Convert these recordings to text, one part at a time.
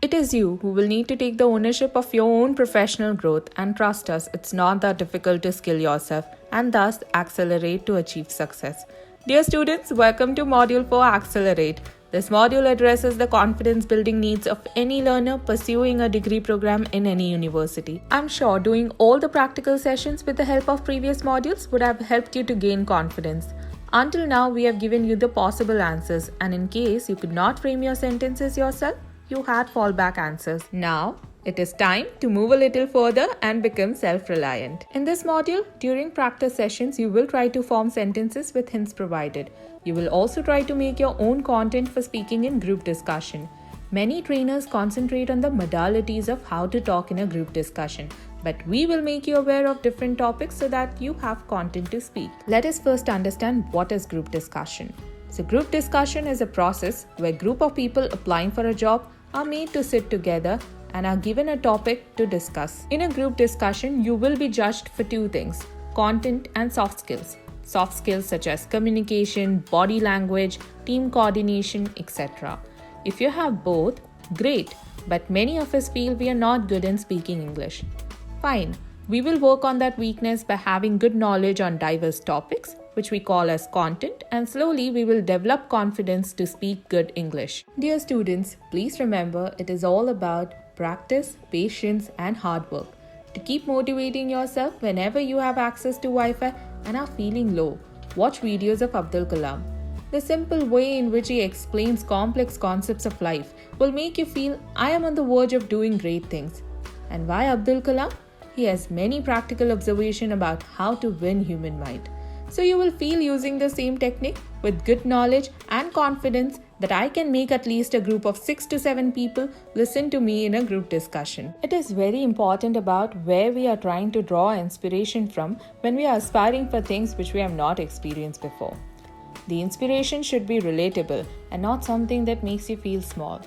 It is you who will need to take the ownership of your own professional growth, and trust us, it's not that difficult to skill yourself and thus accelerate to achieve success. Dear students, welcome to Module 4 Accelerate. This module addresses the confidence building needs of any learner pursuing a degree program in any university. I'm sure doing all the practical sessions with the help of previous modules would have helped you to gain confidence. Until now, we have given you the possible answers, and in case you could not frame your sentences yourself, you had fallback answers. Now, it is time to move a little further and become self-reliant. In this module, during practice sessions, you will try to form sentences with hints provided. You will also try to make your own content for speaking in group discussion. Many trainers concentrate on the modalities of how to talk in a group discussion, but we will make you aware of different topics so that you have content to speak. Let us first understand what is group discussion. So, group discussion is a process where a group of people applying for a job are made to sit together and are given a topic to discuss. In a group discussion, you will be judged for two things: content and soft skills. Soft skills such as communication, body language, team coordination, etc. If you have both, great, but many of us feel we are not good in speaking English. Fine, we will work on that weakness by having good knowledge on diverse topics, which we call as content, and slowly we will develop confidence to speak good English. Dear students, please remember it is all about practice, patience, and hard work. To keep motivating yourself whenever you have access to Wi-Fi and are feeling low, watch videos of Abdul Kalam. The simple way in which he explains complex concepts of life will make you feel I am on the verge of doing great things. And why Abdul Kalam? He has many practical observations about how to win human mind. So you will feel using the same technique with good knowledge and confidence that I can make at least a group of 6 to 7 people listen to me in a group discussion. It is very important about where we are trying to draw inspiration from when we are aspiring for things which we have not experienced before. The inspiration should be relatable and not something that makes you feel small.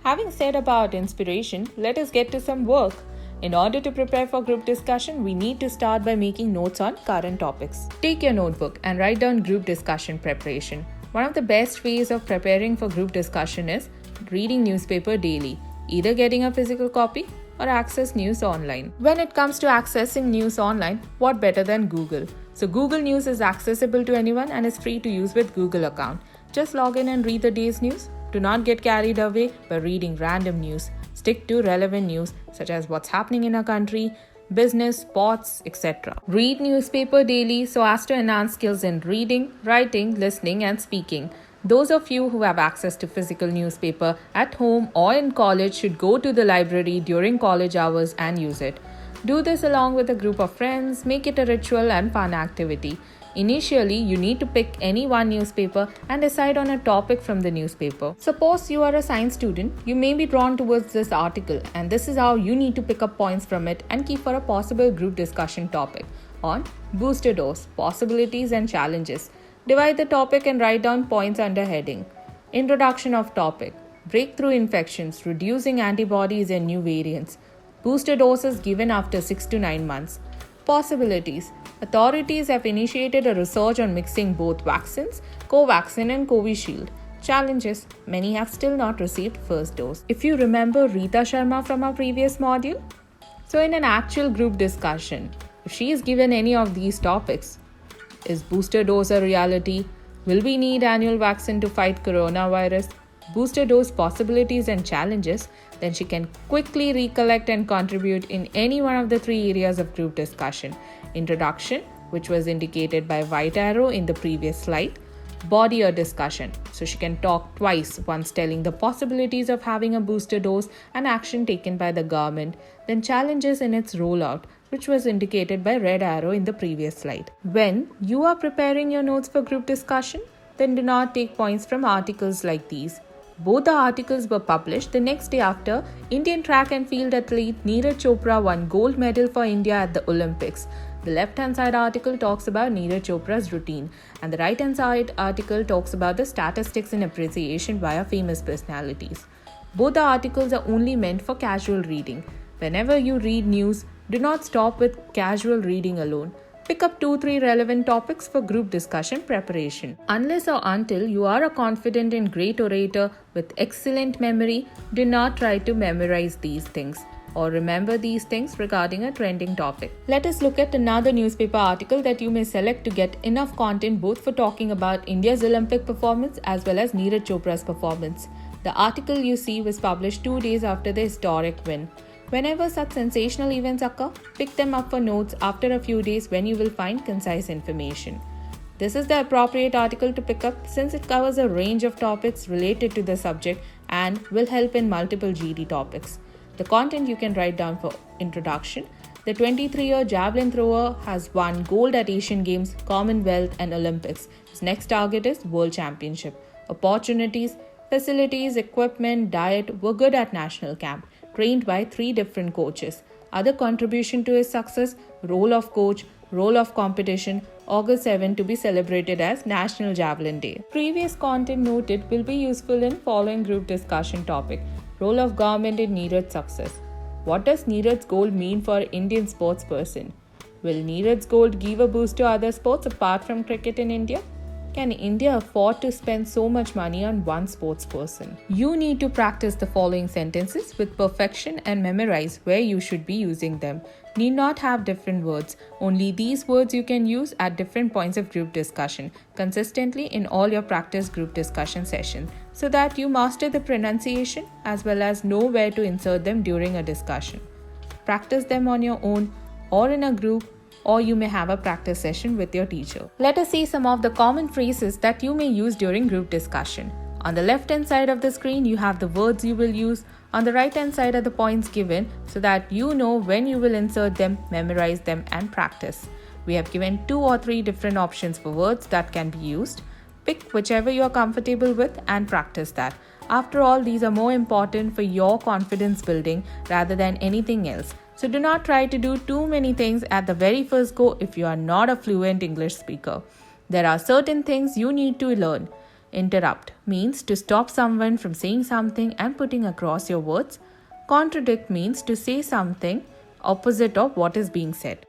Having said about inspiration, let us get to some work. In order to prepare for group discussion, we need to start by making notes on current topics. Take your notebook and write down group discussion preparation. One of the best ways of preparing for group discussion is reading newspaper daily, either getting a physical copy or access news online. When it comes to accessing news online, what better than Google? So Google News is accessible to anyone and is free to use with Google account. Just log in and read the day's news. Do not get carried away by reading random news. Stick to relevant news such as what's happening in our country, business, sports, etc. Read newspaper daily so as to enhance skills in reading, writing, listening and speaking. Those of you who have access to physical newspaper at home or in college should go to the library during college hours and use it. Do this along with a group of friends, make it a ritual and fun activity. Initially, you need to pick any one newspaper and decide on a topic from the newspaper. Suppose you are a science student, you may be drawn towards this article, and this is how you need to pick up points from it and keep for a possible group discussion topic on booster dose, possibilities and challenges. Divide the topic and write down points under heading. Introduction of topic: breakthrough infections, reducing antibodies and new variants. Booster doses given after 6 to 9 months. Possibilities: authorities have initiated a research on mixing both vaccines, Covaxin and Covishield. Challenges: many have still not received first dose. If you remember Rita Sharma from our previous module, so in an actual group discussion, if she is given any of these topics, is booster dose a reality? Will we need annual vaccine to fight coronavirus? Booster dose possibilities and challenges, then she can quickly recollect and contribute in any one of the 3 areas of group discussion. Introduction, which was indicated by white arrow in the previous slide. Body or discussion, so she can talk twice, once telling the possibilities of having a booster dose and action taken by the government, then challenges in its rollout, which was indicated by red arrow in the previous slide. When you are preparing your notes for group discussion, then do not take points from articles like these. Both the articles were published the next day after Indian track and field athlete Neeraj Chopra won gold medal for India at the Olympics. The left-hand side article talks about Neeraj Chopra's routine, and the right-hand side article talks about the statistics and appreciation via famous personalities. Both the articles are only meant for casual reading. Whenever you read news, do not stop with casual reading alone. Pick up 2-3 relevant topics for group discussion preparation. Unless or until you are a confident and great orator with excellent memory, do not try to memorize these things or remember these things regarding a trending topic. Let us look at another newspaper article that you may select to get enough content both for talking about India's Olympic performance as well as Neeraj Chopra's performance. The article you see was published 2 days after the historic win. Whenever such sensational events occur, pick them up for notes after a few days when you will find concise information. This is the appropriate article to pick up since it covers a range of topics related to the subject and will help in multiple GD topics. The content you can write down for introduction. The 23-year javelin thrower has won gold at Asian Games, Commonwealth and Olympics. His next target is World Championship. Opportunities, facilities, equipment, diet were good at national camp, trained by 3 different coaches. Other contribution to his success, role of coach, role of competition, August 7 to be celebrated as National Javelin Day. Previous content noted will be useful in following group discussion topic. Role of government in Neeraj's success. What does Neeraj's gold mean for Indian sports person? Will Neeraj's gold give a boost to other sports apart from cricket in India? Can India afford to spend so much money on one sports person? You need to practice the following sentences with perfection and memorize where you should be using them. Need not have different words. Only these words you can use at different points of group discussion consistently in all your practice group discussion sessions so that you master the pronunciation as well as know where to insert them during a discussion. Practice them on your own or in a group, or you may have a practice session with your teacher. Let us see some of the common phrases that you may use during group discussion. On the left-hand side of the screen, you have the words you will use. On the right-hand side are the points given so that you know when you will insert them, memorize them and practice. We have given 2 or 3 different options for words that can be used. Pick whichever you are comfortable with and practice that. After all, these are more important for your confidence building rather than anything else. So do not try to do too many things at the very first go if you are not a fluent English speaker. There are certain things you need to learn. Interrupt means to stop someone from saying something and putting across your words. Contradict means to say something opposite of what is being said.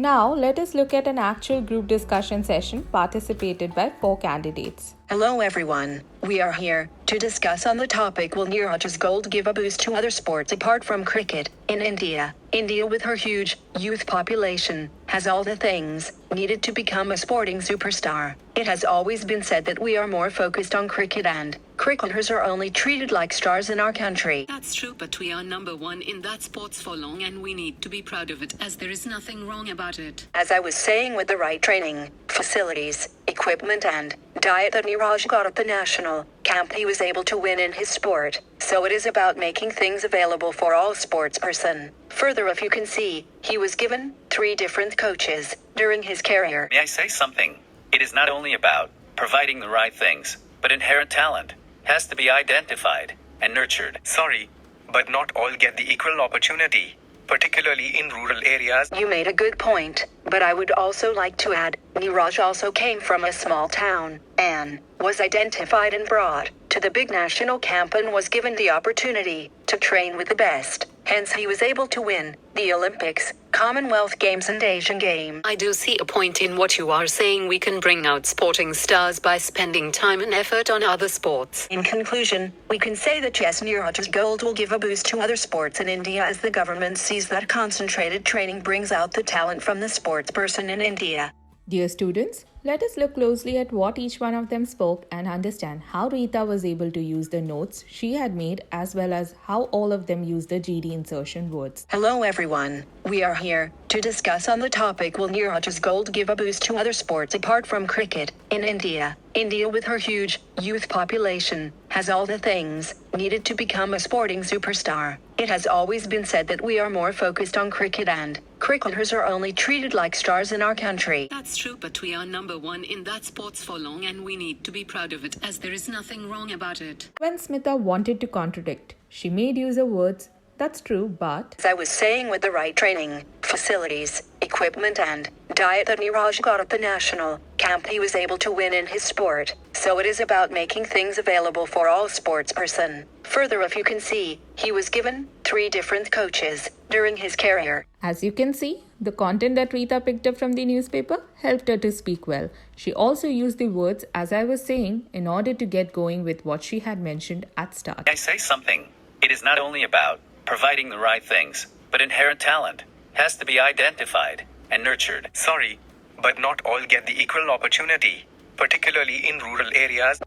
Now, let us look at an actual group discussion session participated by 4 candidates. Hello everyone, we are here to discuss on the topic will Neeraj's gold give a boost to other sports apart from cricket in India? India with her huge youth population has all the things needed to become a sporting superstar. It has always been said that we are more focused on cricket and cricketers are only treated like stars in our country. That's true, but we are number 1 in that sports for long and we need to be proud of it as there is nothing wrong about it. As I was saying, with the right training, facilities, equipment and diet that Neeraj got at the national camp, he was able to win in his sport. So it is about making things available for all sports person. Further, if you can see, he was given 3 different coaches during his career. May I say something? It is not only about providing the right things, but inherent talent has to be identified and nurtured. Sorry, but not all get the equal opportunity, particularly in rural areas. You made a good point, but I would also like to add, Neeraj also came from a small town and was identified and brought to the big national camp and was given the opportunity to train with the best. Hence he was able to win the Olympics, Commonwealth Games and Asian Games. I do see a point in what you are saying. We can bring out sporting stars by spending time and effort on other sports. In conclusion, we can say that yes, Neeraj's gold will give a boost to other sports in India as the government sees that concentrated training brings out the talent from the sports person in India. Dear students, let us look closely at what each one of them spoke and understand how Rita was able to use the notes she had made as well as how all of them used the GD insertion words. Hello everyone, we are here to discuss on the topic will Neeraj's gold give a boost to other sports apart from cricket in India? India with her huge youth population has all the things needed to become a sporting superstar. It has always been said that we are more focused on cricket and cricketers are only treated like stars in our country. That's true, but we are number one in that sports for long and we need to be proud of it as there is nothing wrong about it. When Smitha wanted to contradict, she made use of words, "That's true, but..." As I was saying, with the right training, facilities, equipment and diet that Neeraj got at the national camp, he was able to win in his sport. So it is about making things available for all sportsperson. Further, if you can see, he was given 3 different coaches during his career. As you can see, the content that Rita picked up from the newspaper helped her to speak well. She also used the words, as I was saying, in order to get going with what she had mentioned at start. I say something. It is not only about providing the right things, but inherent talent has to be identified and nurtured. Sorry, but not all get the equal opportunity, particularly in rural areas.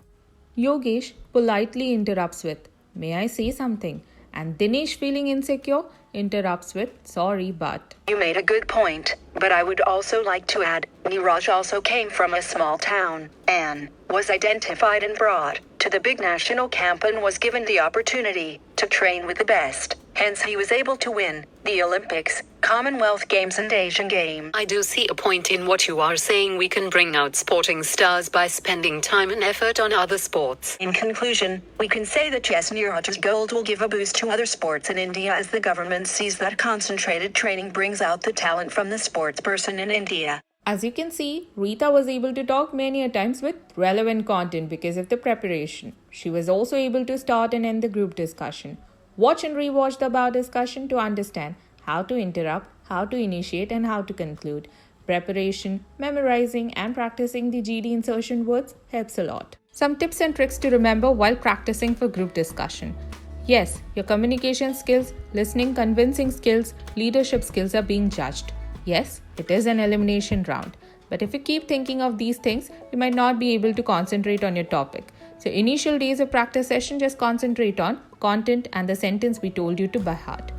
Yogesh politely interrupts with, "May I say something?" And Dinesh, feeling insecure, interrupts with, "Sorry, but..." You made a good point, but I would also like to add, Neeraj also came from a small town and was identified and brought to the big national camp and was given the opportunity to train with the best. Hence he was able to win the Olympics, Commonwealth Games and Asian Games. I do see a point in what you are saying. We can bring out sporting stars by spending time and effort on other sports. In conclusion, we can say that yes, Neeraj's gold will give a boost to other sports in India as the government sees that concentrated training brings out the talent from the sports person in India. As you can see, Rita was able to talk many a times with relevant content because of the preparation. She was also able to start and end the group discussion. Watch and rewatch the About discussion to understand how to interrupt, how to initiate, and how to conclude. Preparation, memorizing, and practicing the GD insertion words helps a lot. Some tips and tricks to remember while practicing for group discussion. Yes, your communication skills, listening, convincing skills, leadership skills are being judged. Yes, it is an elimination round. But if you keep thinking of these things, you might not be able to concentrate on your topic. So initial days of practice session, just concentrate on content and the sentence we told you to by heart.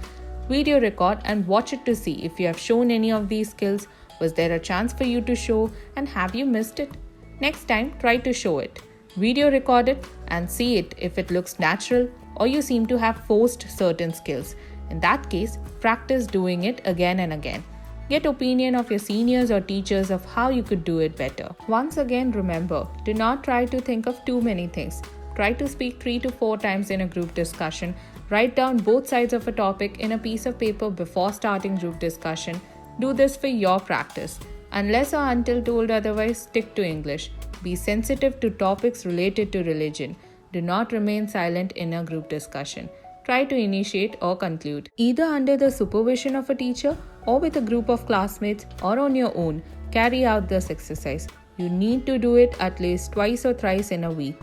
Video record and watch it to see if you have shown any of these skills. Was there a chance for you to show and have you missed it? Next time, try to show it. Video record it and see it if it looks natural or you seem to have forced certain skills. In that case, practice doing it again and again. Get opinion of your seniors or teachers of how you could do it better. Once again, remember, do not try to think of too many things. Try to speak 3 to 4 times in a group discussion. Write down both sides of a topic in a piece of paper before starting group discussion. Do this for your practice. Unless or until told otherwise, stick to English. Be sensitive to topics related to religion. Do not remain silent in a group discussion. Try to initiate or conclude, either under the supervision of a teacher or with a group of classmates or on your own. Carry out this exercise. You need to do it at least twice or thrice in a week.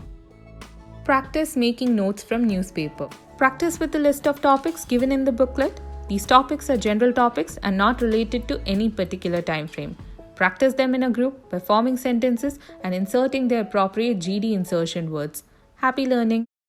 Practice making notes from newspaper. Practice with the list of topics given in the booklet. These topics are general topics and not related to any particular time frame. Practice them in a group by forming sentences and inserting the appropriate GD insertion words. Happy learning!